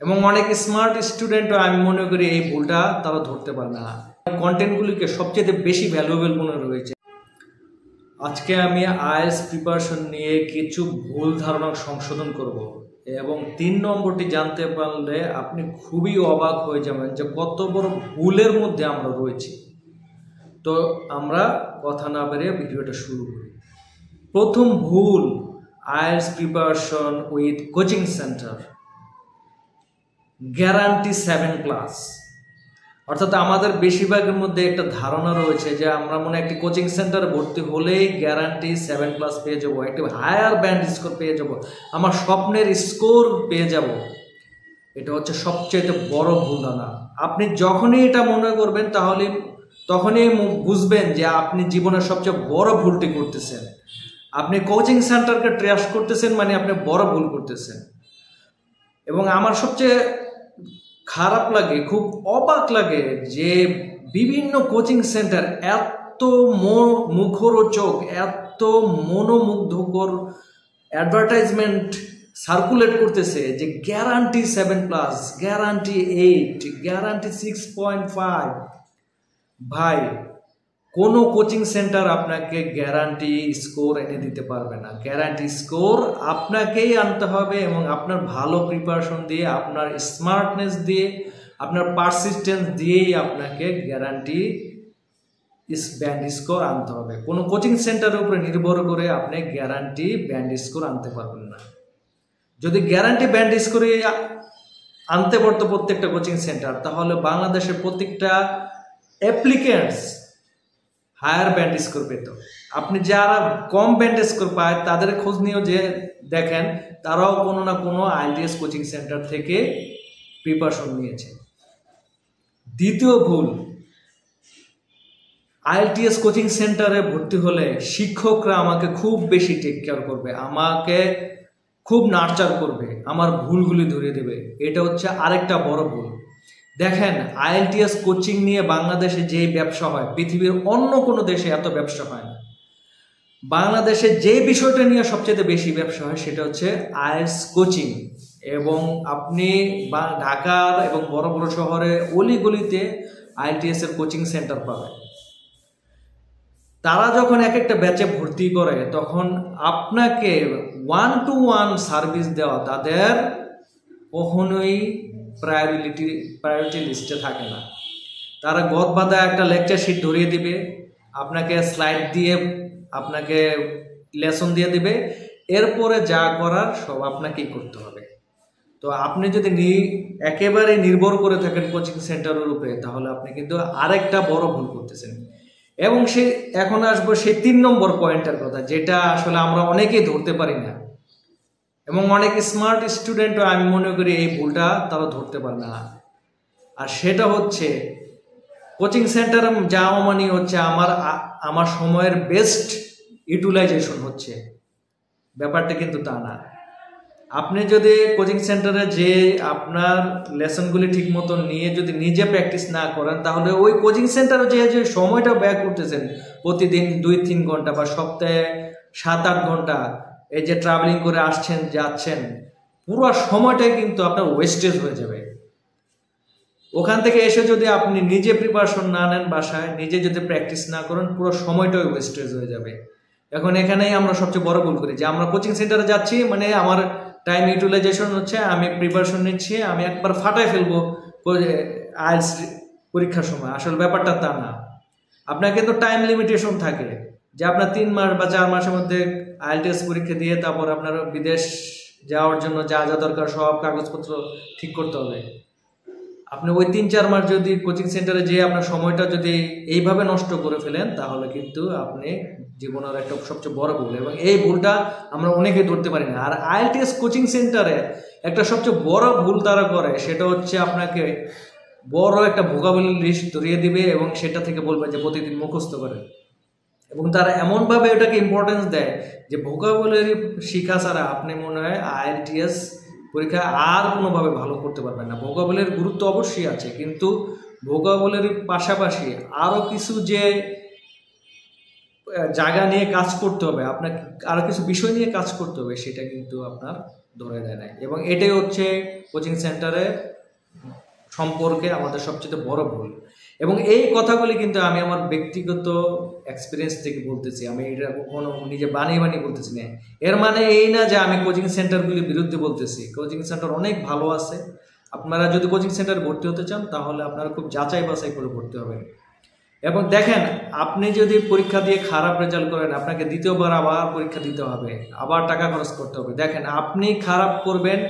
এবং অনেক স্মার্ট স্টুডেন্টও আমি মনে করি এই ভুলটা তারা ধরতে পারে না। কন্টেন্টগুলিকে সবচেয়ে বেশি ভ্যালুয়েবল মনে রয়েছে। আজকে আমি আইএলটিএস প্রিপারেশন নিয়ে কিছু ভুল ধারণা সংশোধন করব এবং 3 নম্বরটি জানতে পারলে আপনি খুবই অবাক হয়ে যাবেন যে কত বড় ভুলের মধ্যে আমরা রয়েছি। তো আমরা কথা না বেরিয়ে ভিডিওটা শুরু করি। প্রথম ভুল, IELTS preparation with coaching centre guarantee 7+। অর্থাৎ আমাদের বেশিরভাগের মধ্যে একটা ধারণা রয়েছে যে আমরা মনে একটি কোচিং সেন্টারে ভর্তি হলেই গ্যারান্টি 7+ পেয়ে যাবো, একটি হায়ার ব্যান্ড স্কোর পেয়ে যাব, আমার স্বপ্নের স্কোর পেয়ে যাব। এটা হচ্ছে সবচেয়ে বড় ভুল ধারণা। আপনি যখনই এটা মনে করবেন তখনই বুঝবেন যে আপনি জীবনের সবচেয়ে বড় ভুলটি করতেছেন। আপনি কোচিং সেন্টারকে ট্রাস্ট করতেছেন মানে আপনি বড় ভুল করতেছেন। এবং আমার সবচেয়ে খারাপ লাগে, খুব অবাক লাগে যে বিভিন্ন কোচিং সেন্টার এত মুখরোচক, এত মনোমুগ্ধকর অ্যাডভার্টাইজমেন্ট সার্কুলেট করতেছে যে গ্যারান্টি 7+, গ্যারান্টি 8, গ্যারান্টি 6.5। ভাই, কোনো কোচিং সেন্টার আপনাকে গ্যারান্টি স্কোর এনে দিতে পারবে না। গ্যারান্টি স্কোর আপনাকেই আনতে হবে এবং আপনার ভালো প্রিপারেশন দিয়ে, আপনার স্মার্টনেস দিয়ে, আপনার পারসিস্টেন্স দিয়েই আপনাকে গ্যারান্টি ব্যান্ড স্কোর আনতে হবে। কোনো কোচিং সেন্টারের উপরে নির্ভর করে আপনি গ্যারান্টি ব্যান্ড স্কোর আনতে পারবেন না। যদি গ্যারান্টি ব্যান্ড স্কোরে আনতে পারতো প্রত্যেকটা কোচিং সেন্টার, তাহলে বাংলাদেশের প্রত্যেকটা অ্যাপ্লিকেন্টস হায়ার ব্যান্ড স্কোর পেত। আপনি যারা কম ব্যান্ড স্কোর পায় তাদের খোঁজ নিয়েও যে দেখেন, তারাও কোনো না কোনো আইএলটিএস কোচিং সেন্টার থেকে প্রিপারেশন নিয়েছে। দ্বিতীয় ভুল, আইএলটিএস কোচিং সেন্টারে ভর্তি হলে শিক্ষকরা আমাকে খুব বেশি টেক কেয়ার করবে, আমাকে খুব নার্চার করবে, আমার ভুলগুলি ধরিয়ে দেবে। এটা হচ্ছে আরেকটা বড় ভুল। দেখেন, আইএলটিএস কোচিং নিয়ে বাংলাদেশে যে ব্যবসা হয়, পৃথিবীর অন্য কোনো দেশে এত ব্যবসা হয় না। বাংলাদেশে যে বিষয়টা নিয়ে সবচেয়ে বেশি ব্যবসা হয় সেটা হচ্ছে আইএলটিএস কোচিং। এবং আপনি ঢাকার এবং বড় বড় শহরে অলিগলিতে আইএলটিএস এর কোচিং সেন্টার পাবেন। তারা যখন এক একটা ব্যাচে ভর্তি করে তখন আপনাকে 1-to-1 সার্ভিস দেওয়া তাদের কখনোই প্রায়োরিটি লিস্টে থাকে না। তারা গদবাঁধা একটা লেকচার শিট ধরিয়ে দিবে, আপনাকে স্লাইড দিয়ে আপনাকে লেসন দিয়ে দিবে, এরপরে যা করার সব আপনাকেই করতে হবে। তো আপনি যদি একেবারে নির্ভর করে থাকেন কোচিং সেন্টারের উপরে, তাহলে আপনি কিন্তু আরেকটা বড় ভুল করতেছেন। এবং এখন আসবো সেই 3 নম্বর পয়েন্টের কথা, যেটা আসলে আমরা অনেকেই ধরতে পারি না এবং অনেক স্মার্ট স্টুডেন্টও আমি মনে করি এই ভুলটা তারা ধরতে পারে না। আর সেটা হচ্ছে কোচিং সেন্টারে যাওয়া মানে হচ্ছে আমার সময়ের বেস্ট ইউটিলাইজেশন হচ্ছে। ব্যাপারটা কিন্তু তা না। আপনি যদি কোচিং সেন্টারে যে আপনার লেসনগুলি ঠিক মতো নিয়ে যদি নিজে প্র্যাকটিস না করেন, তাহলে ওই কোচিং সেন্টারে যে সময়টা ব্যয় করতেছেন প্রতিদিন 2-3 ঘন্টা বা সপ্তাহে 7-8 ঘন্টা, এই যে ট্রাভেলিং করে আসছেন যাচ্ছেন, পুরো সময়টাই কিন্তু আপনার ওয়েস্টেজ হয়ে যাবে। ওখান থেকে এসে যদি আপনি নিজে প্রিপারেশন না নেন, বাসায় নিজে যদি প্র্যাকটিস না করেন, পুরো সময়টাই ওয়েস্টেজ হয়ে যাবে। এখন এখানেই আমরা সবচেয়ে বড় ভুল করি যে আমরা কোচিং সেন্টারে যাচ্ছি মানে আমার টাইম ইউটিলাইজেশন হচ্ছে, আমি প্রিপারেশন নিচ্ছি, আমি একবার ফাটাই ফেলবো আইএলটিএস পরীক্ষার সময়। আসলে ব্যাপারটা তা না। আপনার কিন্তু টাইম লিমিটেশন থাকে যে আপনার 3 মাস বা 4 মাসের মধ্যে আইএলটিএস পরীক্ষা দিয়ে তারপর আপনার বিদেশ যাওয়ার জন্য যা যা দরকার সব কাগজপত্র ঠিক করতে হবে। আপনি ওই 3-4 মাস যদি কোচিং সেন্টারে যেয়ে আপনার সময়টা যদি এইভাবে নষ্ট করে ফেলেন, তাহলে কিন্তু আপনি জীবনের একটা সবচেয়ে বড় ভুল, এবং এই ভুলটা আমরা অনেকে ধরতে পারি না। আর আইএলটিএস কোচিং সেন্টারে একটা সবচেয়ে বড় ভুল তারা করে, সেটা হচ্ছে আপনাকে বড় একটা ভোকাবুলারি লিস্ট ধরিয়ে দিবে এবং সেটা থেকে বলবে যে প্রতিদিন মুখস্থ করে। এবং তারা এমনভাবে এটাকে ইম্পর্টেন্স দেয় যে ভোকাবুলারি শিখা ছাড়া আপনি মনে হয় আইএলটিএস পরীক্ষা আর কোনোভাবে ভালো করতে পারবেন না। ভোকাবুলারির গুরুত্ব অবশ্যই আছে, কিন্তু ভোকাবুলারির পাশাপাশি আরও কিছু যে জায়গা নিয়ে কাজ করতে হবে, আপনাকে আরও কিছু বিষয় নিয়ে কাজ করতে হবে, সেটা কিন্তু আপনার ধরে দেয় না, এবং এটাই হচ্ছে কোচিং সেন্টারে সম্পর্কে আমাদের সবচেয়ে বড় ভুল। এবং এই কথাগুলি কিন্তু আমি আমার ব্যক্তিগত এক্সপিরিয়েন্স থেকে বলতেছি, আমি এটা কখনো নিজে বানিয়ে বলতেছি না। এর মানে এই না যে আমি কোচিং সেন্টারগুলির বিরুদ্ধে বলতেছি। কোচিং সেন্টার অনেক ভালো আছে, আপনারা যদি কোচিং সেন্টার ভর্তি হতে চান তাহলে আপনারা খুব যাচাই বাছাই করে ভর্তি হবেন। এবং দেখেন, আপনি যদি পরীক্ষা দিয়ে খারাপ রেজাল্ট করেন, আপনাকে দ্বিতীয়বার আবার পরীক্ষা দিতে হবে, আবার টাকা খরচ করতে হবে। দেখেন, আপনি খারাপ করবেন,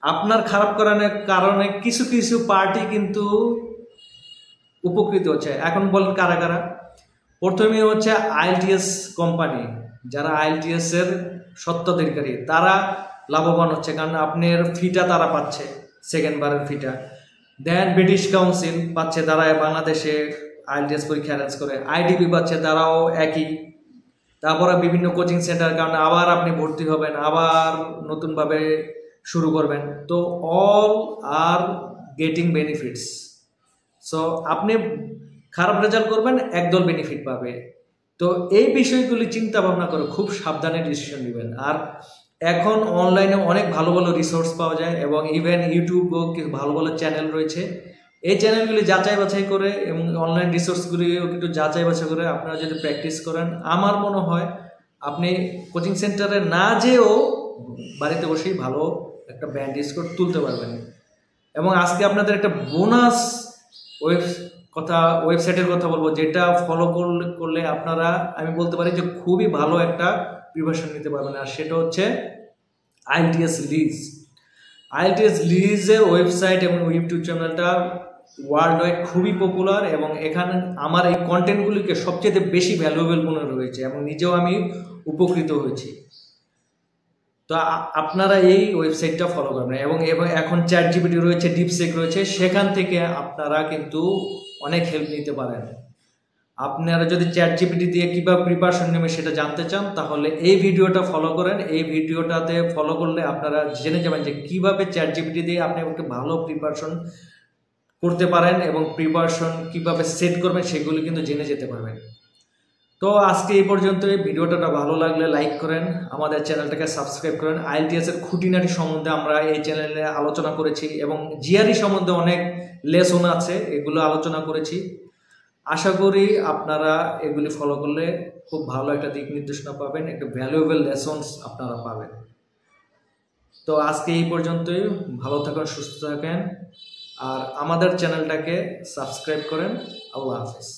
আপনার খারাপ করার কারণে কিছু কিছু পার্টি কিন্তু উপকৃত হচ্ছে। এখন বলেন কারা কারা? প্রথমে হচ্ছে আইএলটিএস কোম্পানি, যারা আইএলটিএস এর সত্ত্বাধিকারী, তারা লাভবান হচ্ছে, কারণ আপনার ফিটা তারা পাচ্ছে, সেকেন্ড বারের ফিটা। দেন ব্রিটিশ কাউন্সিল পাচ্ছে, তারা বাংলাদেশে আইএলটিএস পরীক্ষা অ্যারেঞ্জ করে। আইডিবি পাচ্ছে, তারাও একই। তারপরে বিভিন্ন কোচিং সেন্টার, কারণ আবার আপনি ভর্তি হবেন, আবার নতুনভাবে শুরু করবেন। তো all are getting benefits. So আপনি খারাপ রেজাল্ট করবেন, একদল বেনিফিট পাবে। তো এই বিষয়গুলি চিন্তা ভাবনা করে খুব সাবধানে ডিসিশন নেবেন। আর এখন অনলাইনে অনেক ভালো ভালো রিসোর্স পাওয়া যায়, এবং ইভেন ইউটিউবও কিছু ভালো ভালো চ্যানেল রয়েছে। এই চ্যানেলগুলি যাচাই বাছাই করে এবং অনলাইন রিসোর্সগুলিও একটু যাচাই বাছাই করে আপনারা যদি প্র্যাকটিস করেন, আমার মনে হয় আপনি কোচিং সেন্টারে না যেয়েও বাড়িতে বসেই ভালো একটা ব্যান্ড স্কোর তুলতে পারবেন। এবং আজকে আপনাদের একটা বোনাস ওয়েবসাইটের কথা বলবো, যেটা ফলো করলে আপনারা, আমি বলতে পারি যে খুবই ভালো একটা প্রিপারেশন নিতে পারবেন। আর সেটা হচ্ছে আইএলটিএস লিজ। আইএলটিএস লিজের ওয়েবসাইট এবং ইউটিউব চ্যানেলটা ওয়ার্ল্ড ওয়াইড খুবই পপুলার, এবং এখানে আমার এই কন্টেন্টগুলিকে সবচেয়ে বেশি ভ্যালুয়েবল মনে রয়েছে, এবং নিজেও আমি উপকৃত হয়েছি। তো আপনারা এই ওয়েবসাইটটা ফলো করবেন। এবং এখন চ্যাট জিপিটি রয়েছে, ডিপসেক রয়েছে, সেখান থেকে আপনারা কিন্তু অনেক হেল্প নিতে পারেন। আপনারা যদি চ্যাট জিপিটি দিয়ে কীভাবে প্রিপারেশন নেবেন সেটা জানতে চান, তাহলে এই ভিডিওটা ফলো করেন। এই ভিডিওটাতে ফলো করলে আপনারা জেনে যাবেন যে কীভাবে চ্যাট জিপিটি দিয়ে আপনি একটা ভালো প্রিপারেশন করতে পারেন, এবং প্রিপারেশন কীভাবে সেট করবেন সেগুলি কিন্তু জেনে যেতে পারবেন। তো আজকে এই পর্যন্ত। ভিডিওটা ভালো লাগলে লাইক করেন, আমাদের চ্যানেলটাকে সাবস্ক্রাইব করেন। আইএলটিএস এর খুঁটিনাটি সম্বন্ধে আমরা এই চ্যানেলে আলোচনা করেছি, এবং জিআরই সম্বন্ধে অনেক লেসন আছে, এগুলো আলোচনা করেছি। আশা করি আপনারা এগুলি ফলো করলে খুব ভালো একটা দিক নির্দেশনা পাবেন, একটা ভ্যালুয়েবল লেসনস আপনারা পাবেন। তো আজকে এই পর্যন্তই। ভালো থাকেন, সুস্থ থাকেন, আর আমাদের চ্যানেলটাকে সাবস্ক্রাইব করেন। আল্লাহ হাফেজ।